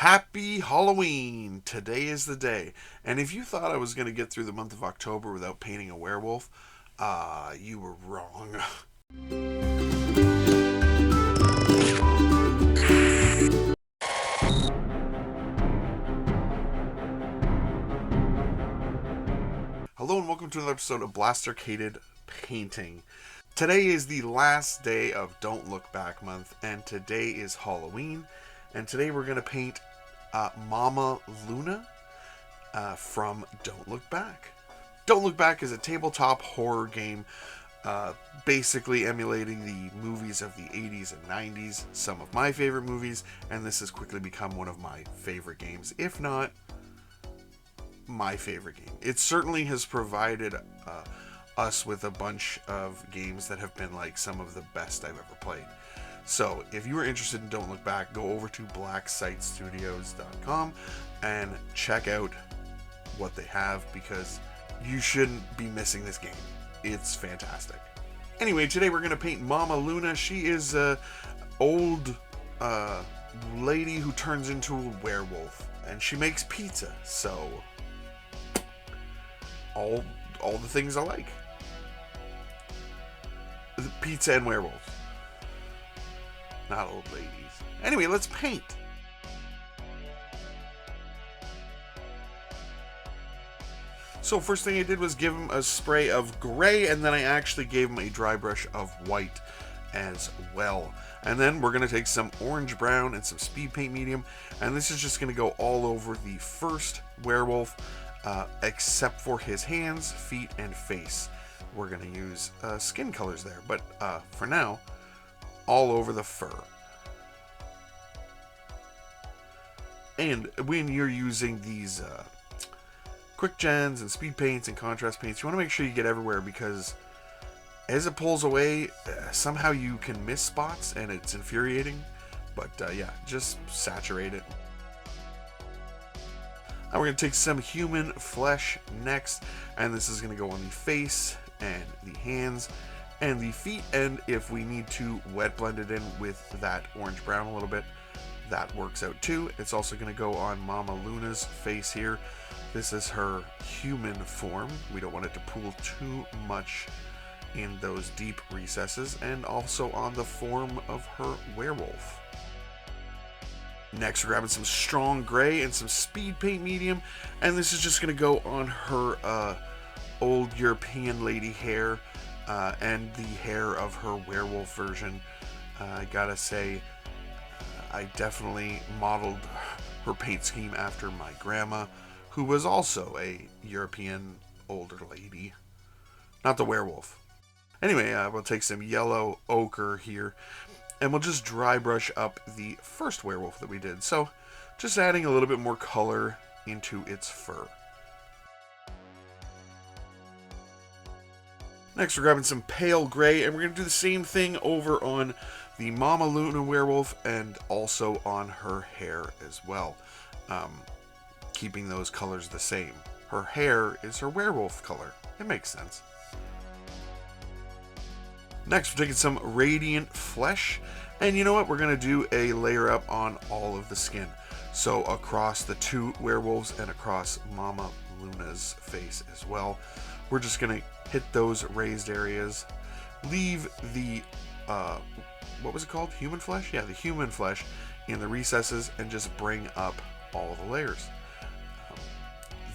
Happy Halloween! Today is the day. And if you thought I was going to get through the month of October without painting a werewolf, you were wrong. Hello and welcome to another episode of Blastercaded Painting. Today is the last day of Don't Look Back month, and today is Halloween. And today we're going to paint Momma Luna from Don't Look Back. Don't Look Back is a tabletop horror game basically emulating the movies of the 80s and 90s, some of my favorite movies, and this has quickly become one of my favorite games, if not my favorite game. It certainly has provided us with a bunch of games that have been like some of the best I've ever played. So if you are interested in Don't Look Back, go over to blacksitestudios.com and check out what they have, because you shouldn't be missing this game. It's fantastic. Anyway, today we're going to paint Momma Luna. She is a old lady who turns into a werewolf, and she makes pizza. So all the things I like. Pizza and werewolves. Not old ladies. Anyway, let's paint. So first thing I did was give him a spray of gray, and then I actually gave him a dry brush of white as well. And then we're going to take some orange brown and some speed paint medium, and this is just going to go all over the first werewolf, except for his hands, feet, and face. We're going to use skin colors there, but for now, all over the fur. And when you're using these quick gens and speed paints and contrast paints, you want to make sure you get everywhere, because as it pulls away, somehow you can miss spots and it's infuriating. But yeah, just saturate it. Now we're going to take some human flesh next, and this is going to go on the face and the hands and the feet, and if we need to wet blend it in with that orange brown a little bit, that works out too. It's also going to go on Momma Luna's face here. This is her human form. We don't want it to pool too much in those deep recesses, and also on the form of her werewolf. Next, we're grabbing some strong gray and some speed paint medium, and this is just going to go on her old European lady hair and the hair of her werewolf version. I gotta say, I definitely modeled her paint scheme after my grandma, who was also a European older lady. Not the werewolf. Anyway, we'll take some yellow ochre here, and we'll just dry brush up the first werewolf that we did. So, just adding a little bit more color into its fur. Next, we're grabbing some pale gray, and we're going to do the same thing over on the Momma Luna werewolf and also on her hair as well. Keeping those colors the same. Her hair is her werewolf color. It makes sense. Next, we're taking some radiant flesh, and you know what? We're going to do a layer up on all of the skin. So across the two werewolves and across Momma Luna's face as well. We're just going to hit those raised areas. Leave the, what was it called? Human flesh? Yeah, the human flesh in the recesses, and just bring up all the layers.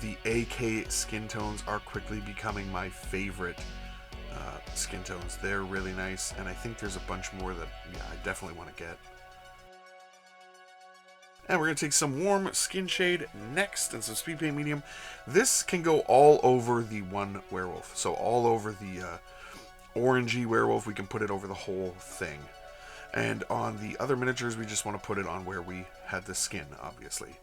The AK skin tones are quickly becoming my favorite skin tones. They're really nice, and I think there's a bunch more that I definitely want to get. And we're going to take some warm skin shade next and some speed paint medium. This can go all over the one werewolf. So all over the orangey werewolf, we can put it over the whole thing. And on the other miniatures, we just want to put it on where we had the skin, obviously.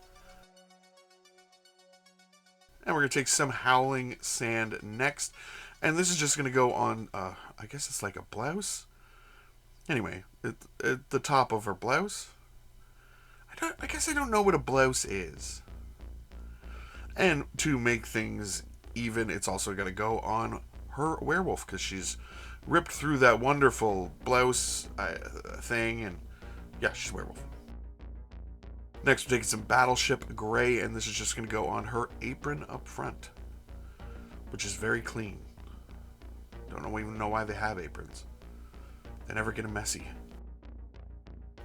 And we're going to take some howling sand next. And this is just going to go on, I guess it's like a blouse. Anyway, at the top of her blouse. I guess I don't know what a blouse is. And to make things even, it's also going to go on her werewolf, because she's ripped through that wonderful blouse thing, and yeah, she's a werewolf. Next, we're taking some Battleship Gray, and this is just going to go on her apron up front, which is very clean. Even know why they have aprons. They never get messy.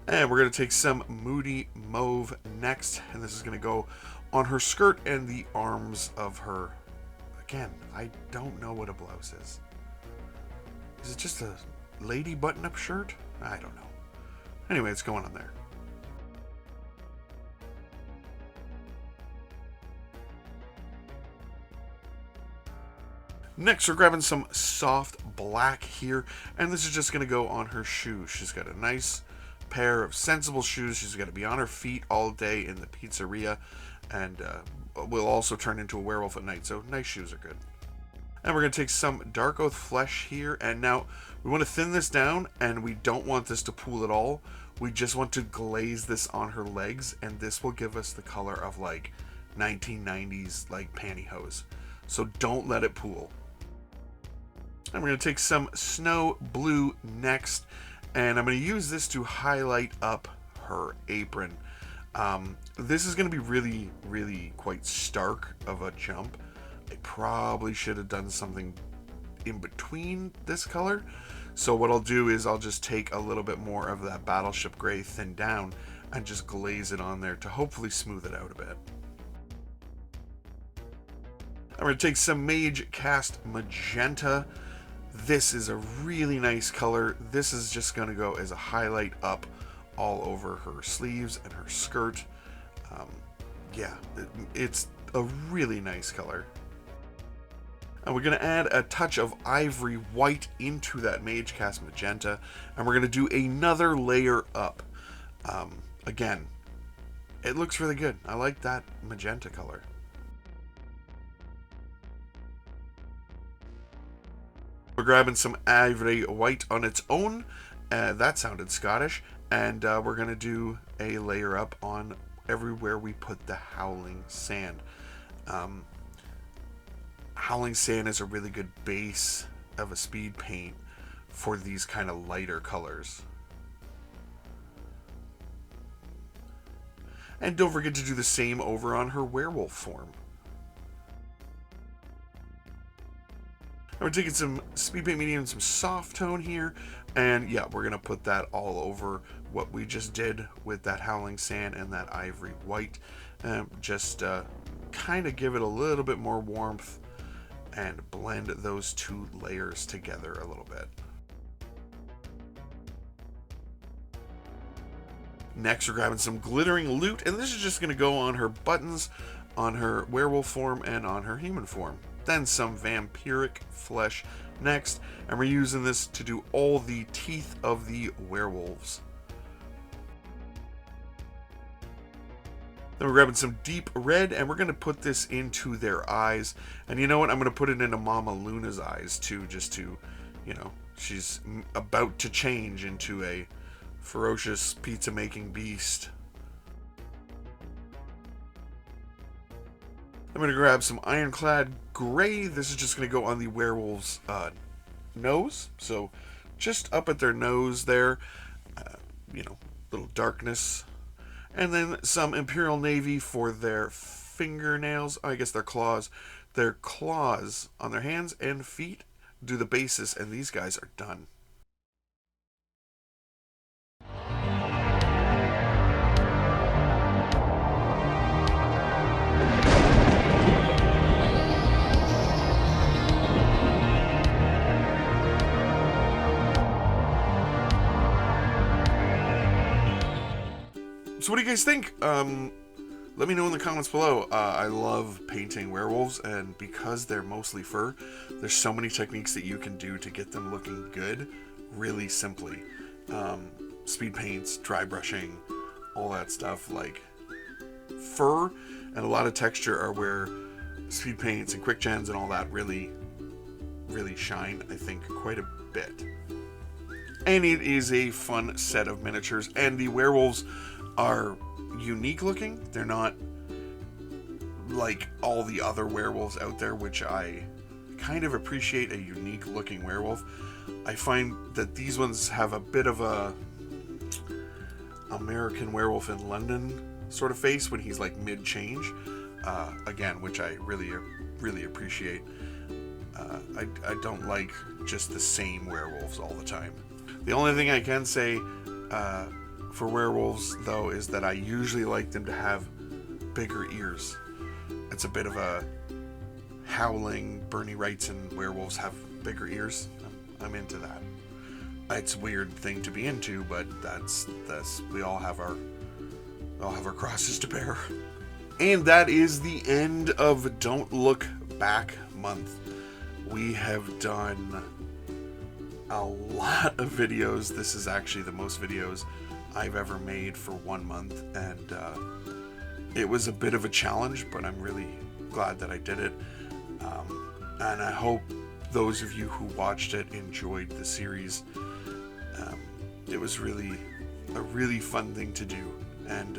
And we're going to take some Moody Mauve next, and this is going to go on her skirt and the arms of her. Again, I don't know what a blouse is. Is it just a lady button-up shirt? I don't know. Anyway, it's going on there. Next, we're grabbing some soft black here, and this is just going to go on her shoes. She's got a nice pair of sensible shoes. She's got to be on her feet all day in the pizzeria, and will also turn into a werewolf at night, so nice shoes are good. And we're going to take some Dark Oath Flesh here, and now we want to thin this down, and we don't want this to pool at all. We just want to glaze this on her legs, and this will give us the color of like 1990s like pantyhose. So don't let it pool. And we're going to take some Snow Blue next, and I'm going to use this to highlight up her apron. This is going to be really, really quite stark of a jump. I probably should have done something in between this color. So what I'll do is I'll just take a little bit more of that Battleship Gray thinned down and just glaze it on there to hopefully smooth it out a bit. I'm going to take some Mage Cast Magenta. This is a really nice color. This is just going to go as a highlight up all over her sleeves and her skirt. Yeah, it's a really nice color. And we're going to add a touch of Ivory White into that Mage Cast Magenta. And we're going to do another layer up. Again, it looks really good. I like that magenta color. We're grabbing some Ivory White on its own. That sounded Scottish. And we're going to do a layer up on everywhere we put the Howling Sand. Howling Sand is a really good base of a speed paint for these kind of lighter colors. And don't forget to do the same over on her werewolf form. We're taking some speed paint medium and some soft tone here, and yeah, we're gonna put that all over what we just did with that Howling Sand and that Ivory White. Just kind of give it a little bit more warmth and blend those two layers together a little bit. Next, we're grabbing some Glittering Loot, and this is just gonna go on her buttons, on her werewolf form, and on her human form. Then some Vampiric Flesh next, and we're using this to do all the teeth of the werewolves. Then we're grabbing some Deep Red, and we're going to put this into their eyes. And you know what? I'm going to put it into Mama Luna's eyes too, just to, you know, she's about to change into a ferocious pizza-making beast. I'm going to grab some Ironclad Gray. This is just going to go on the werewolf's nose. So just up at their nose there, you know, little darkness. And then some Imperial Navy for their fingernails. I guess their claws. Their claws on their hands and feet do the basis, and these guys are done. So what do you guys think? Let me know in the comments below. I love painting werewolves, and because they're mostly fur, there's so many techniques that you can do to get them looking good really simply. Speed paints, dry brushing, all that stuff. Like fur and a lot of texture are where speed paints and quick gens and all that really shine, I think, quite a bit. And it is a fun set of miniatures, and the werewolves are unique looking. They're not like all the other werewolves out there, which I kind of appreciate a unique looking werewolf. I find that these ones have a bit of a American Werewolf in London sort of face when he's like mid-change. Again, which I really appreciate. I don't like just the same werewolves all the time. The only thing I can say for werewolves, though, is that I usually like them to have bigger ears. It's a bit of a howling Bernie Wrightson werewolves have bigger ears. I'm into that. It's a weird thing to be into, but that's we all have our crosses to bear. And that is the end of Don't Look Back month. We have done a lot of videos. This is actually the most videos I've ever made for 1 month, and it was a bit of a challenge, but I'm really glad that I did it. And I hope those of you who watched it enjoyed the series. It was really a really fun thing to do, and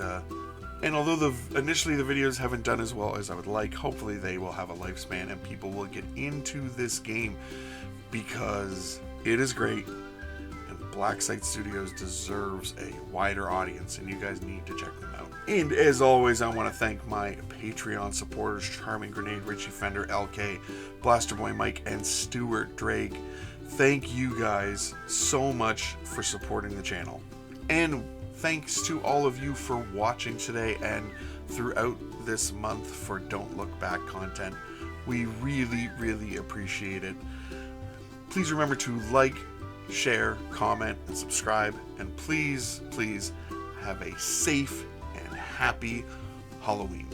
although initially the videos haven't done as well as I would like, hopefully they will have a lifespan and people will get into this game, because it is great and Blacksite Studios deserves a wider audience, and you guys need to check them out. And as always, I want to thank my Patreon supporters: Charming Grenade, Richie Fender, LK, Blaster Boy Mike, and Stuart Drake. Thank you guys so much for supporting the channel. And thanks to all of you for watching today and throughout this month for Don't Look Back content. We really appreciate it. Please remember to like, share, comment, and subscribe. And please have a safe and happy Halloween.